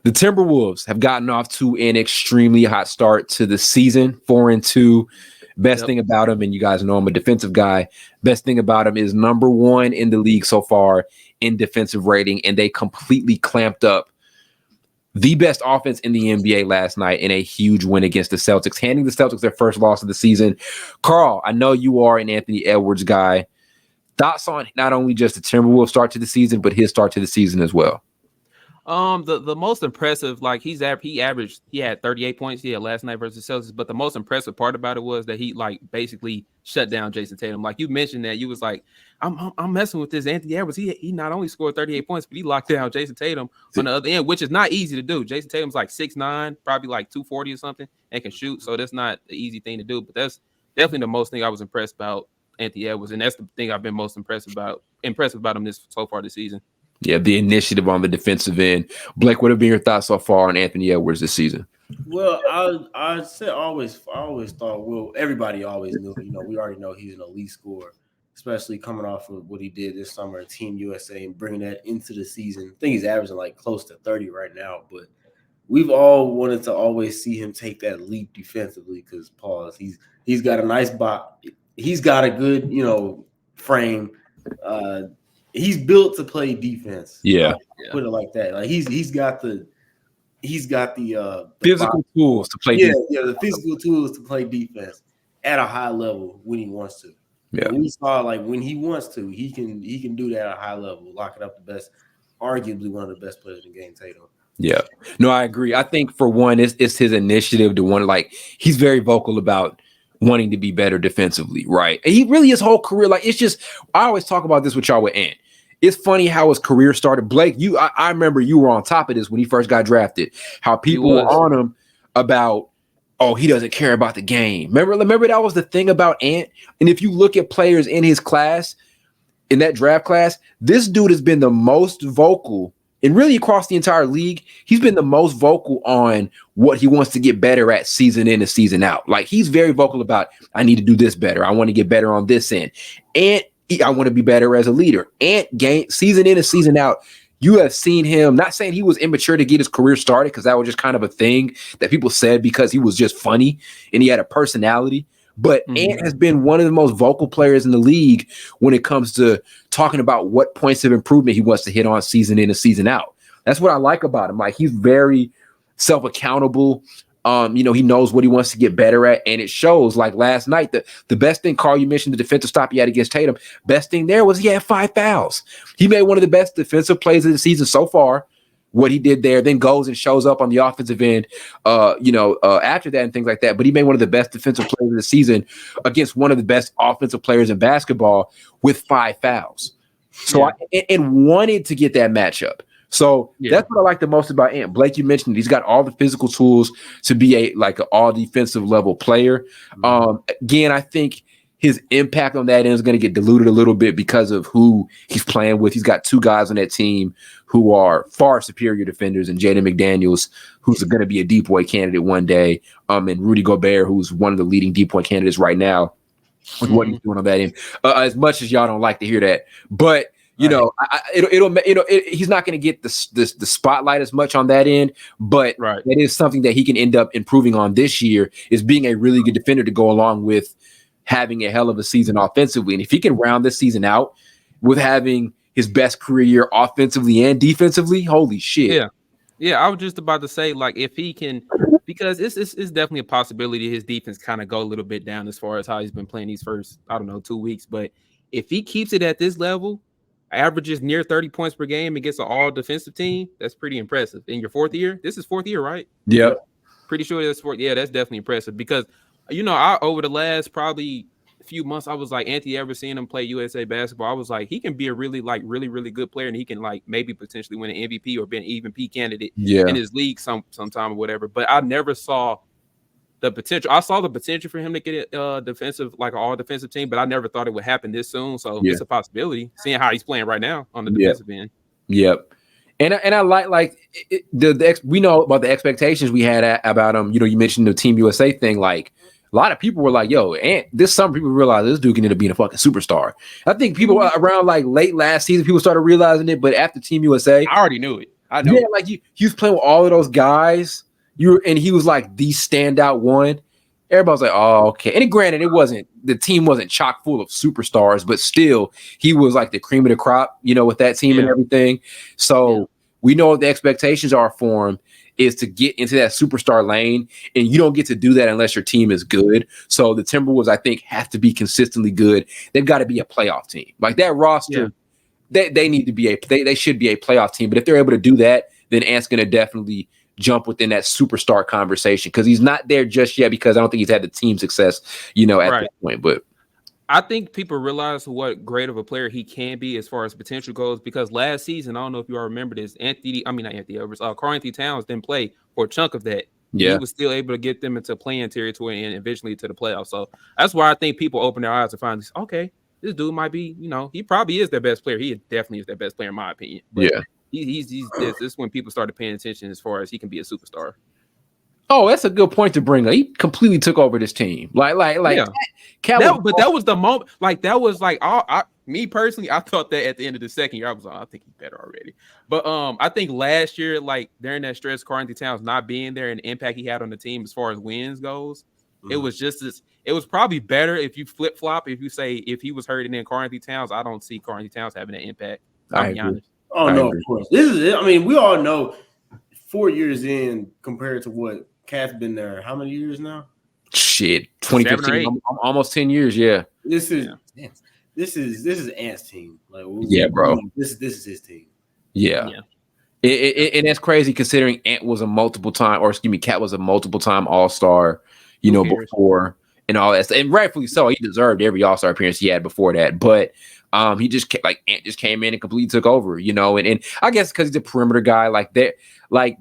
The Timberwolves have gotten off to an extremely hot start to the season, 4-2. Best thing about him, and you guys know I'm a defensive guy, best thing about him is number one in the league so far in defensive rating, and they completely clamped up the best offense in the NBA last night in a huge win against the Celtics, handing the Celtics their first loss of the season. Carl, I know you are an Anthony Edwards guy. Thoughts on not only just the Timberwolves start to the season, but his start to the season as well? The most impressive, like he had 38 points last night versus Celtics, but the most impressive part about it was that he like basically shut down Jayson Tatum. Like you mentioned that you was like, I'm messing with this Anthony Edwards. He not only scored 38 points, but he locked down Jayson Tatum on the other end, which is not easy to do. Jayson Tatum's like 6'9", probably like 240 or something, and can shoot. So that's not the easy thing to do. But that's definitely the most thing I was impressed about Anthony Edwards, and that's the thing I've been most impressed about him so far this season. Yeah, the initiative on the defensive end. Blake, what have been your thoughts so far on Anthony Edwards this season? Well, I always thought, well, everybody always knew, we already know he's an elite scorer, especially coming off of what he did this summer at Team USA and bringing that into the season. I think he's averaging like close to 30 right now, but we've all wanted to always see him take that leap defensively because he's got a nice body. He's got a good, frame. He's built to play defense. Yeah. Put it like that. Like he's got the physical tools to play defense. Yeah, the physical tools to play defense at a high level when he wants to. Yeah. And we saw like when he wants to, he can do that at a high level, locking up the best, arguably one of the best players in the game, Tatum. Yeah. No, I agree. I think for one, it's his initiative to want, like, he's very vocal about wanting to be better defensively, right? And he really, his whole career, like, it's just, I always talk about this with y'all with Ant. It's funny how his career started. Blake, I remember you were on top of this when he first got drafted, how people were on him about, oh, he doesn't care about the game. Remember that was the thing about Ant? And if you look at players in his class, in that draft class, this dude has been the most vocal, and really across the entire league, he's been the most vocal on what he wants to get better at season in and season out. Like, he's very vocal about, I need to do this better. I want to get better on this end. And I want to be better as a leader. And season in and season out, you have seen him, not saying he was immature to get his career started, because that was just kind of a thing that people said because he was just funny and he had a personality. But Ant has been one of the most vocal players in the league when it comes to talking about what points of improvement he wants to hit on season in and season out. That's what I like about him. Like, he's very self-accountable. He knows what he wants to get better at, and it shows. Like last night, the best thing, Carl, you mentioned the defensive stop he had against Tatum. Best thing there was he had 5 fouls. He made one of the best defensive plays of the season so far. What he did there, then goes and shows up on the offensive end, after that and things like that. But he made one of the best defensive plays of the season against one of the best offensive players in basketball with 5 fouls. So and wanted to get that matchup. So that's what I like the most about Ant. Blake, you mentioned he's got all the physical tools to be an all defensive level player. Again, I think his impact on that end is going to get diluted a little bit because of who he's playing with. He's got 2 guys on that team who are far superior defenders, and Jaden McDaniels, who's going to be a deep boy candidate one day, and Rudy Gobert, who's one of the leading deep boy candidates right now with what he's doing on that end. As much as y'all don't like to hear that, but he's not going to get the spotlight as much on that end, but that is something that he can end up improving on this year, is being a really good defender to go along with having a hell of a season offensively. And if he can round this season out with having his best career year offensively and defensively, holy shit. Yeah, I was just about to say, like, if he can, because it's definitely a possibility his defense kind of go a little bit down as far as how he's been playing these first, 2 weeks. But if he keeps it at this level, averages near 30 points per game against an all defensive team, that's pretty impressive. In your 4th year, this is 4th year, right? Yeah. Pretty sure that's 4th. Yeah, that's definitely impressive because, I over the last probably few months, I was like, Anthony Edwards, seeing him play USA basketball, I was like, he can be a really good player, and he can maybe potentially win an MVP or be an MVP candidate in his league sometime or whatever. But I never saw the potential. I saw the potential for him to get a defensive, like an all defensive team, but I never thought it would happen this soon. So it's a possibility, seeing how he's playing right now on the defensive end. Yep. And I we know about the expectations we had about him. You mentioned the Team USA thing. Like, a lot of people were like, yo, and this summer people realized this dude can end up being a fucking superstar. I think people around like late last season, people started realizing it, but after Team USA, I already knew it. I know. Yeah, like he was playing with all of those guys. And he was like the standout one. Everybody's like, oh, okay. And granted, the team wasn't chock full of superstars, but still, he was like the cream of the crop, with that team and everything. So we know what the expectations are for him is to get into that superstar lane, and you don't get to do that unless your team is good. So the Timberwolves, I think, have to be consistently good. They've got to be a playoff team. Like that roster, they need to be they should be a playoff team. But if they're able to do that, then Ant's going to definitely jump within that superstar conversation because he's not there just yet because I don't think he's had the team success, at this point. But I think people realize what great of a player he can be as far as potential goes because last season, I don't know if you all remember this, Karl Anthony Towns didn't play for a chunk of that. Yeah. He was still able to get them into playing territory and eventually to the playoffs. So that's why I think people open their eyes to find this, okay, this dude might be, he probably is their best player. He definitely is their best player in my opinion. But he's this is when people started paying attention as far as he can be a superstar. Oh, that's a good point to bring up. He completely took over this team. That was the moment. Like that was like me personally, I thought that at the end of the second year, I was like, I think he's better already. But I think last year, like during that stretch, Karl Anthony Towns not being there and the impact he had on the team as far as wins goes, it was just this. It was probably better if you flip flop. If you say if he was hurt and then Karl Anthony Towns, I don't see Karl Anthony Towns having that impact. I'll be honest. Oh no, of course. This is it. I mean, we all know 4 years in compared to what Cat's been there. How many years now? Shit, 2015, almost 10 years. Yeah. This is Ant's team. Like, bro. This is his team. Yeah. And that's crazy considering Ant was Cat was a multiple time All-Star, before and all that stuff. And rightfully so. He deserved every All-Star appearance he had before that. But he just Ant just came in and completely took over, and I guess because he's a perimeter guy,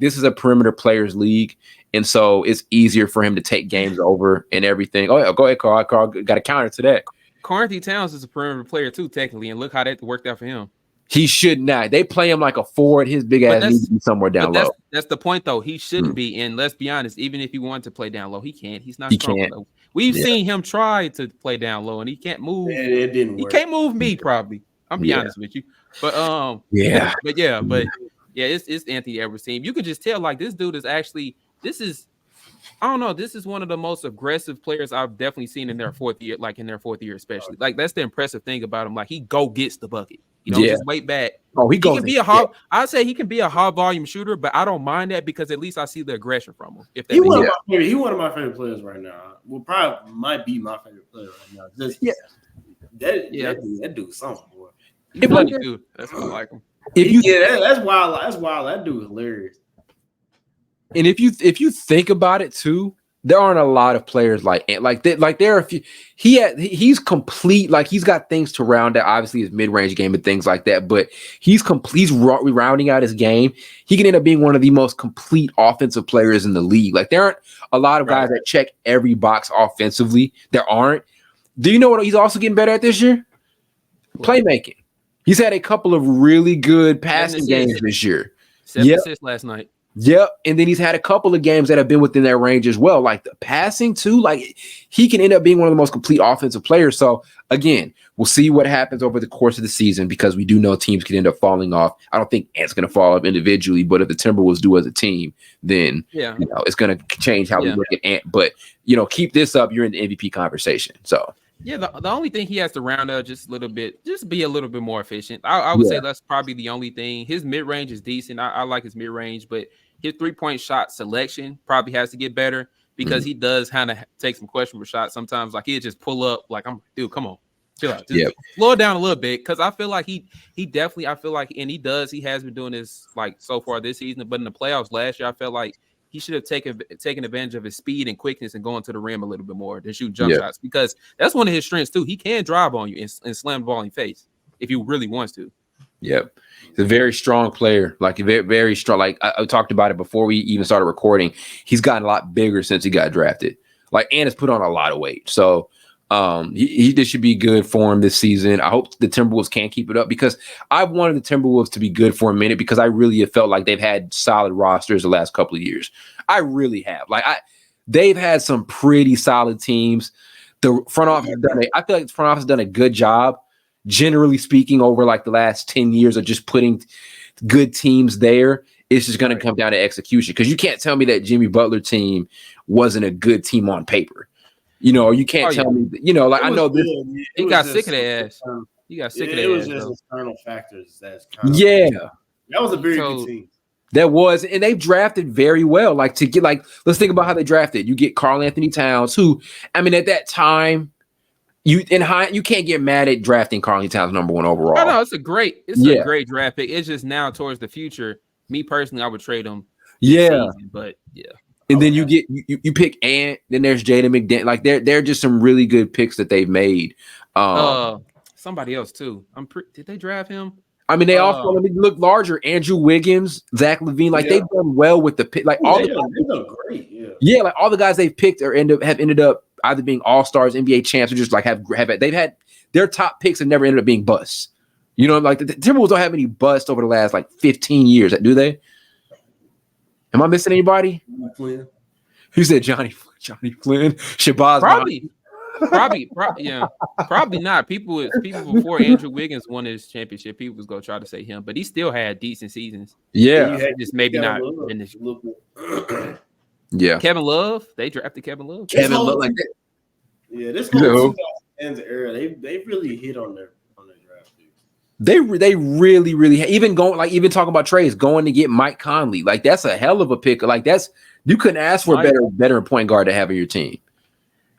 this is a perimeter players league, and so it's easier for him to take games over and everything. Oh yeah, go ahead, Carl. Carl got a counter to that. Karl Anthony Towns is a perimeter player too, technically, and look how that worked out for him. He should not. They play him like a forward. His big ass needs to be somewhere down low. That's the point, though. He shouldn't be. And let's be honest, even if he wanted to play down low, he can't. He's not strong enough. We've seen him try to play down low, and he can't move. It didn't work. He can't move me, probably. I'm be honest with you. But it's Anthony Edwards' team. You could just tell, like, this dude is actually this is one of the most aggressive players I've definitely seen in their fourth year, especially. Like, that's the impressive thing about him. Like, he gets the bucket. Just wait back. Oh, he can be I'd say he can be a high volume shooter, but I don't mind that because at least I see the aggression from him. If He's one of my favorite players right now. Well, probably might be my favorite player right now. That dude's something, boy. He's funny dude. That's why I like him. That's wild. That's wild. That dude is hilarious. And if you think about it too, there aren't a lot of players like there are a few. He's complete. Like, he's got things to round out. Obviously, his mid-range game and things like that. But he's complete. He's rounding out his game. He can end up being one of the most complete offensive players in the league. Like, there aren't a lot of guys that check every box offensively. There aren't. Do you know what he's also getting better at this year? Playmaking. He's had a couple of really good passing games this year. 7 assists last night. Yep. And then he's had a couple of games that have been within that range as well. Like the passing too, like he can end up being one of the most complete offensive players. So again, we'll see what happens over the course of the season because we do know teams can end up falling off. I don't think Ant's going to fall off individually, but if the Timberwolves do as a team, then it's going to change how we look at Ant. But keep this up, you're in the MVP conversation. So the only thing he has to round up just a little bit, just be a little bit more efficient. I would say that's probably the only thing. His mid range is decent. I like his mid range, but his 3-point shot selection probably has to get better because he does kind of take some questionable shots sometimes. Like, he'll just pull up. Like, dude, come on, chill out. Just slow it down a little bit because I feel like he definitely. I feel like, and he does. He has been doing this like so far this season, but in the playoffs last year, I felt like he should have taken advantage of his speed and quickness and going to the rim a little bit more than shoot jump shots because that's one of his strengths too. He can drive on you and slam the ball in your face if he really wants to. Yep. He's a very strong player, like very, very strong. Like I talked about it before we even started recording. He's gotten a lot bigger since he got drafted. Like, and has put on a lot of weight. So this should be good for him this season. I hope the Timberwolves can keep it up because I've wanted the Timberwolves to be good for a minute because I really have felt like they've had solid rosters the last couple of years. I really have. They've had some pretty solid teams. The front office I feel like the front office has done a good job, generally speaking, over like the last 10 years of just putting good teams there. It's just going to come down to execution, because you can't tell me that Jimmy Butler team wasn't a good team on paper. You know, you can't tell me, you know, like I know this. He got sick of their ass. He got sick of their ass. It was just external factors. That was a very good team. That was, and they've drafted very well. Like to get let's think about how they drafted. You get Karl Anthony Towns, who, I mean, at that time, you can't get mad at drafting Karl Anthony Towns #1 overall. Oh, no, it's a great draft pick. It's just now towards the future. Me personally, I would trade him. Season, but yeah. And then you pick Ant. Then there's Jaden McDaniels. Like they're just some really good picks that they've made. Somebody else too. Did they draft him? I mean, they also look larger. Andrew Wiggins, Zach LaVine, they've done well with the pick. Like they've done great. Yeah, like all the guys they've picked have ended up either being all-stars, NBA champs, or just like they've had their top picks have never ended up being busts. You know, like the Timberwolves don't have any busts over the last like 15 years. Do they? Am I missing anybody? Flynn. Who said Johnny Flynn? Shabazz. Probably not. People before Andrew Wiggins won his championship, people was gonna try to say him, but he still had decent seasons. Yeah, just maybe not finished. Yeah, Kevin Love. They drafted Kevin Love. Kevin Love, like that. Yeah, this whole 2010s era, they really hit on their draft picks. They really even talking about trades, going to get Mike Conley. Like that's a hell of a pick. Like you couldn't ask for a better point guard to have in your team.